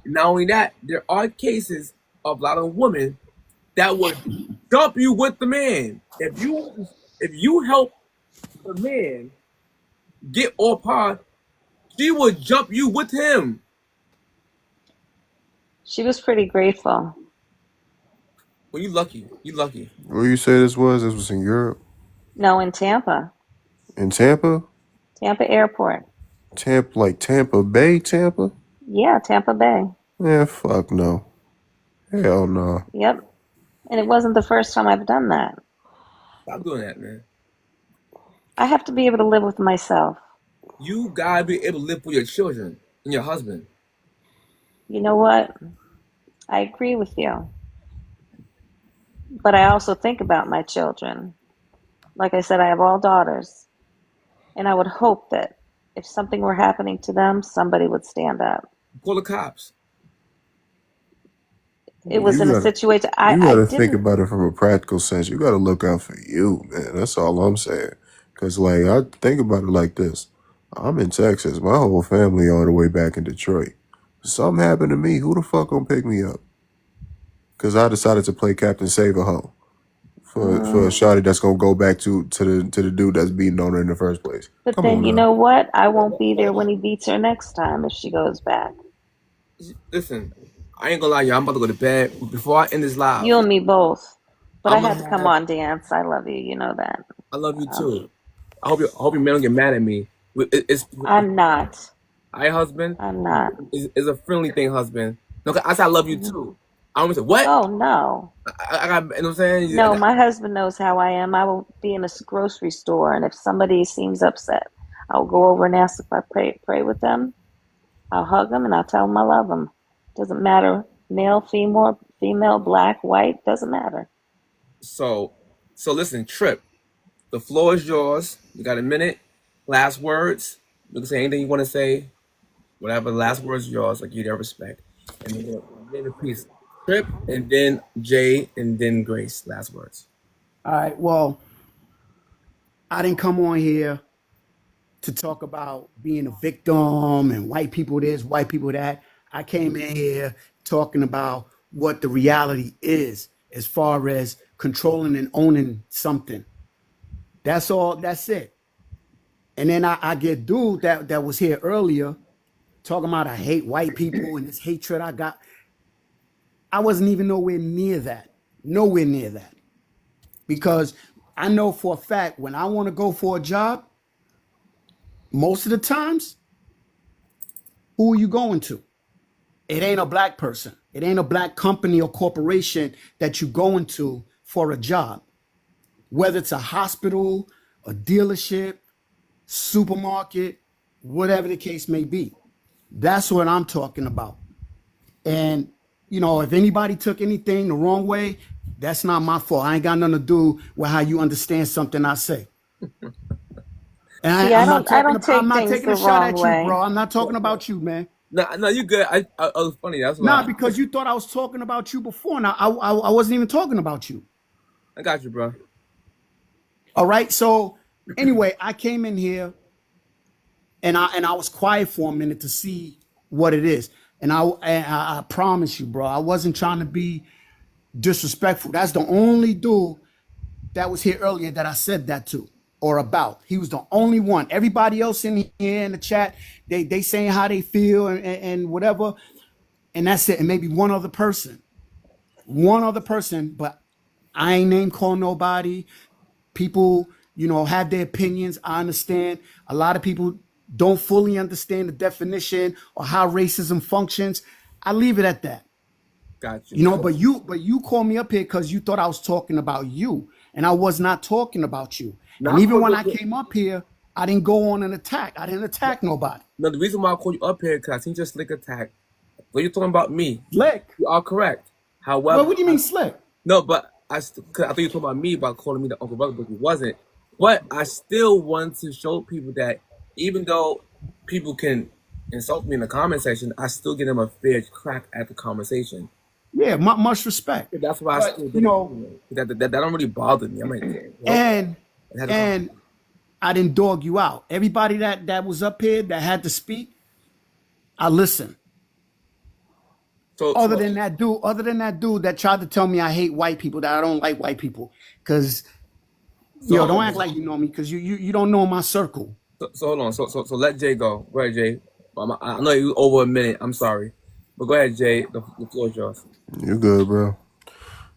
Not only that, there are cases of a lot of women that would dump you with the man. If you help the man get all par, she would jump you with him. She was pretty grateful. Well, you lucky. You lucky. Where you say this was? This was in Europe? No, in Tampa. In Tampa? Tampa Airport. Tampa Bay, Tampa? Yeah, Tampa Bay. Yeah, fuck no. Hell no. Yep. And it wasn't the first time I've done that. Stop doing that, man. I have to be able to live with myself. You gotta be able to live with your children and your husband. You know what? I agree with you. But I also think about my children. Like I said, I have all daughters. And I would hope that if something were happening to them, somebody would stand up. Call the cops. It was in a situation You gotta think didn't. about it from a practical sense. You gotta look out for you, man. That's all I'm saying. Cause like I think about it like this. I'm in Texas. My whole family all the way back in Detroit. Something happened to me. Who the fuck gonna pick me up? Cause I decided to play Captain Save a Hoe for a shawty that's gonna go back to the dude that's beating on her in the first place. But Come then on you now. know what? I won't be there when he beats her next time if she goes back. Listen, I ain't gonna lie, y'all. I'm about to go to bed. Before I end this live, You and me both. But I I'ma had to come have- on, Dance. I love you. You know that. I love you too. I hope your man don't get mad at me. It's I'm not. I husband. I'm not. It's a friendly thing, husband. No, I said I love you too. I almost said what? Oh, no. I got. You know what I'm saying? No, my husband knows how I am. I will be in a grocery store, and if somebody seems upset, I'll go over and ask if I pray with them. I'll hug them, and I'll tell them I love them. Doesn't matter, male, female, black, white, doesn't matter. So listen, Trip. The floor is yours. You got a minute. Last words. You can say anything you want to say. Whatever. The last words are yours. I give you that respect. And then peace. Trip, and then Jay, and then Grace. Last words. All right. Well, I didn't come on here to talk about being a victim and white people this, white people that. I came in here talking about what the reality is as far as controlling and owning something. That's all. That's it. And then I get dude that was here earlier talking about I hate white people and this hatred I got. I wasn't even nowhere near that. Nowhere near that. Because I know for a fact when I want to go for a job, most of the times, who are you going to? It ain't a black person. It ain't a black company or corporation that you going to for a job. Whether it's a hospital, a dealership, supermarket, whatever the case may be. That's what I'm talking about. And, you know, if anybody took anything the wrong way, that's not my fault. I ain't got nothing to do with how you understand something I say. And See, I'm not I don't I'm take not things taking the a shot wrong at you, way. bro. I'm not talking about you, man. No, you good. I was funny. That's why. Nah, because you thought I was talking about you before. Now I wasn't even talking about you. I got you, bro. All right. So anyway, I came in here and I was quiet for a minute to see what it is. And I promise you, bro, I wasn't trying to be disrespectful. That's the only dude that was here earlier that I said that to or about. He was the only one. Everybody else in here in the chat, they saying how they feel and whatever. And that's it. And maybe one other person, but I ain't name call nobody. People, you know, have their opinions. I understand. A lot of people don't fully understand the definition or how racism functions. I leave it at that. Got you. You know, but you called me up here because you thought I was talking about you, and I was not talking about you. No, and even when I came up here, I didn't go on an attack. I didn't attack nobody. No, the reason why I called you up here because I seen your slick attack. When you're talking about me, Slick. you are correct. However, Well, what do you mean slick? No, but I thought you were talking about me about calling me the Uncle Brother, but you wasn't. But I still want to show people that even though people can insult me in the comment section, I still give them a fair crack at the conversation. Yeah, much respect. That's why I still, you know, that don't really bother me. I'm like, and I didn't dog you out. Everybody that was up here that had to speak, I listened. Other than that dude that tried to tell me I hate white people, that I don't like white people, because don't act like you know me, because you don't know my circle. So hold on. So let Jay go. Go ahead, Jay. I know you over a minute. I'm sorry, but go ahead, Jay. The floor is yours. You good, bro?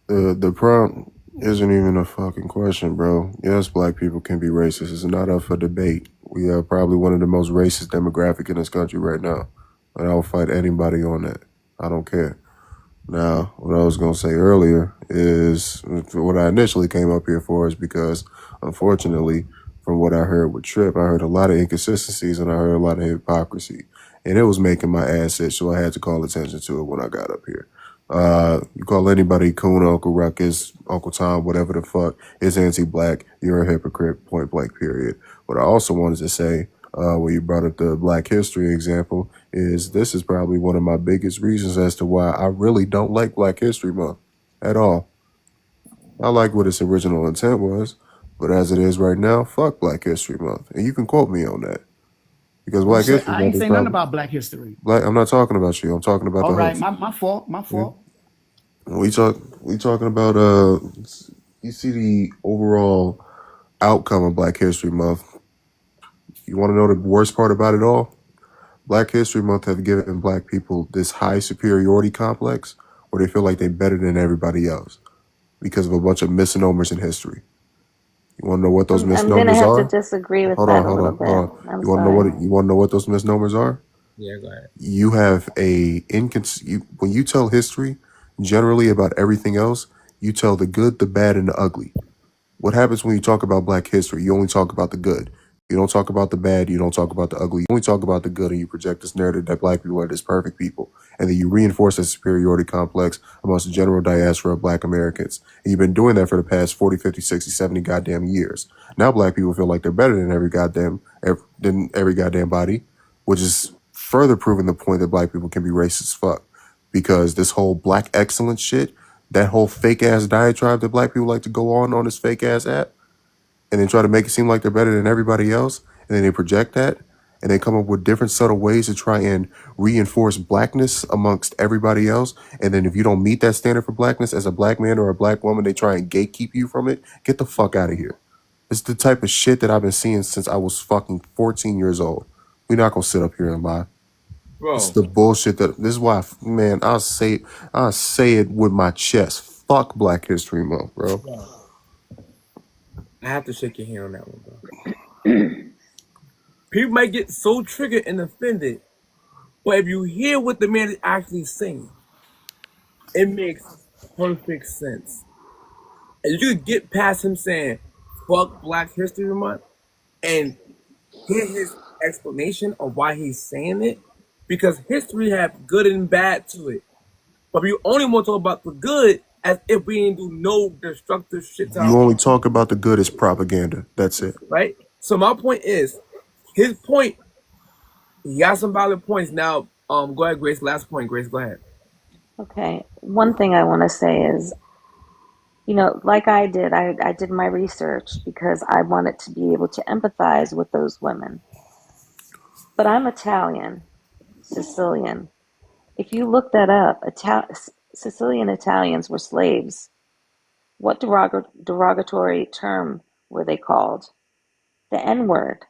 The prompt isn't even a fucking question, bro. Yes, black people can be racist. It's not up for debate. We are probably one of the most racist demographic in this country right now, and I'll fight anybody on that. I don't care. Now, what I was going to say earlier is what I initially came up here for is because, unfortunately, from what I heard with Trip, I heard a lot of inconsistencies and I heard a lot of hypocrisy. And it was making my ass itch, so I had to call attention to it when I got up here. You call anybody coon, Uncle Ruckus, Uncle Tom, whatever the fuck, is anti-black, you're a hypocrite, point blank, period. What I also wanted to say, when you brought up the Black History example, is this is probably one of my biggest reasons as to why I really don't like Black History Month at all. I like what its original intent was, but as it is right now, fuck Black History Month. And you can quote me on that. Because Black History Month I ain't saying nothing about Black history. I'm not talking about you. I'm talking about all the right, host. my fault. Yeah. We talking about you see the overall outcome of Black History Month. You want to know the worst part about it all? Black History Month have given black people this high superiority complex where they feel like they're better than everybody else because of a bunch of misnomers in history. You want to know what those misnomers are? I'm going to have to disagree with that a little bit. You want to know what those misnomers are? Yeah, go ahead. You have when you tell history, generally about everything else, you tell the good, the bad, and the ugly. What happens when you talk about black history? You only talk about the good. You don't talk about the bad. You don't talk about the ugly. You only talk about the good, and you project this narrative that black people are this perfect people. And then you reinforce that superiority complex amongst the general diaspora of black Americans. And you've been doing that for the past 40, 50, 60, 70 goddamn years. Now black people feel like they're better than every goddamn body, which is further proving the point that black people can be racist as fuck. Because this whole black excellence shit, that whole fake ass diatribe that black people like to go on this fake ass app, and then try to make it seem like they're better than everybody else, and then they project that, and they come up with different subtle ways to try and reinforce blackness amongst everybody else, and then if you don't meet that standard for blackness as a black man or a black woman, they try and gatekeep you from it. Get the fuck out of here. It's the type of shit that I've been seeing since I was fucking 14 years old. We're not gonna sit up here and lie. It's bro. the bullshit that this is why, man. I say it with my chest. Fuck Black History Month, bro. I have to shake your hand on that one, bro. People might get so triggered and offended, but if you hear what the man is actually saying, it makes perfect sense. And you could get past him saying, fuck Black History Month, and hear his explanation of why he's saying it, because history have good and bad to it. But we only want to talk about the good as if we didn't do no destructive shit to You our only talk about the good as propaganda. That's it. right? So my point is, his point, he got some valid points. Now, go ahead, Grace. Last point, Grace. Go ahead. Okay. One thing I want to say is, like I did my research because I wanted to be able to empathize with those women. But I'm Italian, Sicilian. If you look that up, Sicilian Italians were slaves. What derogatory term were they called? The N-word.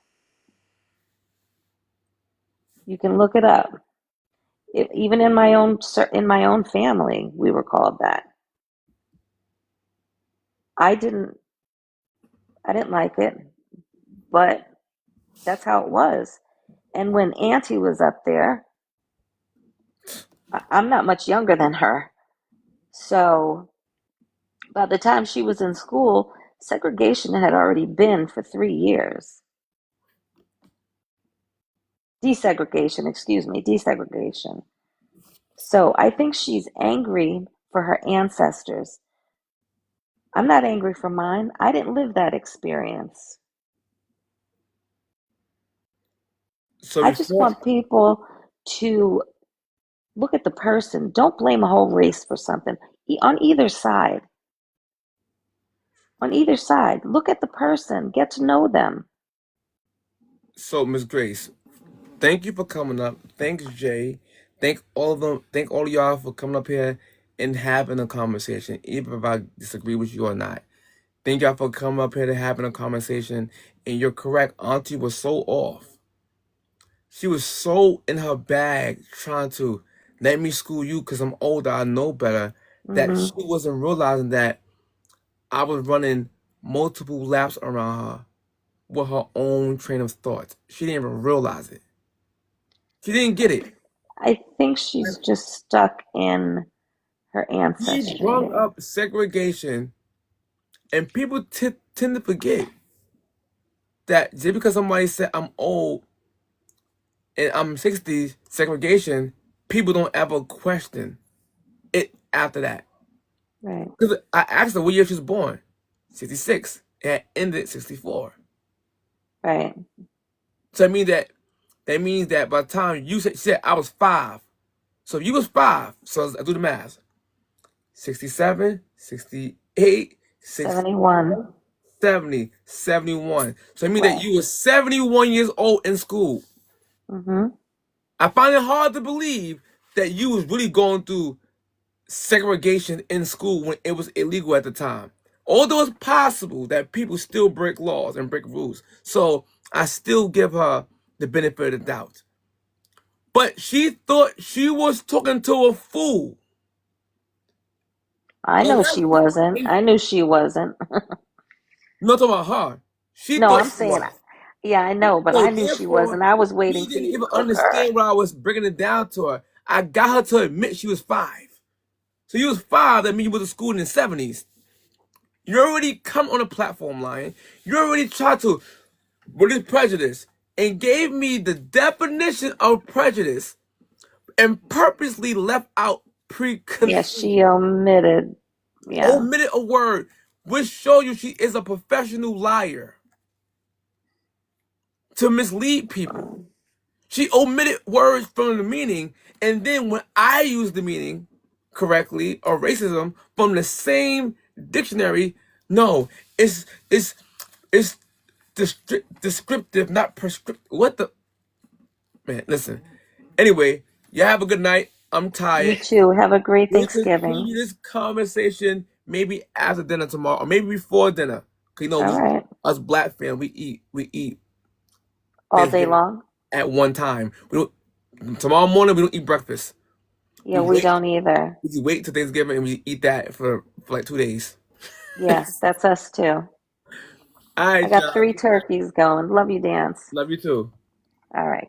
You can look it up. Even in my own family, we were called that. I didn't like it, but that's how it was. And when Auntie was up there, I'm not much younger than her. So by the time she was in school, segregation had already been for 3 years. Desegregation. So I think she's angry for her ancestors. I'm not angry for mine. I didn't live that experience. So I just want people to look at the person. Don't blame a whole race for something. On either side. Look at the person. Get to know them. So, Miss Grace, thank you for coming up. Thanks, Jay. Thank all of them. Thank all of y'all for coming up here and having a conversation, even if I disagree with you or not. Thank y'all for coming up here to having a conversation. And you're correct. Auntie was so off. She was so in her bag trying to let me school you because I'm older, I know better, that she wasn't realizing that I was running multiple laps around her with her own train of thought. She didn't even realize it. She didn't get it. I think she's just stuck in her ancestry. She brought up segregation, and people tend to forget that just because somebody said I'm old and I'm 60, segregation, people don't ever question it after that. Right. Because I asked her what year she was born. 66. And it ended 64. Right. So that means that by the time you said I was 5. So if you was 5, so I do the math. 67, 68, 71. 70, 71. So it means that you were 71 years old in school. I find it hard to believe that you was really going through segregation in school when it was illegal at the time. Although it's possible that people still break laws and break rules. So I still give her the benefit of the doubt. But she thought she was talking to a fool. I know she wasn't. I knew she wasn't. Not talking about her. She No, thought I'm she saying, was. yeah, I know, but So I knew she wasn't. I was waiting she for didn't you to even cook her. understand why I was bringing it down to her. I got her to admit she was 5. So you was 5, that means you was at school in the 70s. You already come on a platform lying. You already tried to release prejudice and gave me the definition of prejudice and purposely left out preconceived. Yes, she omitted. Yeah. Omitted a word, which shows you she is a professional liar to mislead people. She omitted words from the meaning, and then when I use the meaning correctly or racism from the same dictionary, no, it's descriptive, not prescriptive. What the man? Listen. Anyway, y'all have a good night. I'm tired. You too. Have a great We'll Thanksgiving. continue this conversation maybe after dinner tomorrow, or maybe before dinner. Cause you know, All right. us black fans, we eat All day long. at one time. We don't. Tomorrow morning we don't eat breakfast. Yeah, we don't either. We wait till Thanksgiving and we eat that for like 2 days. Yeah, that's us too. All I right, got y'all. 3 turkeys going. Love you, Dance. Love you too. All right.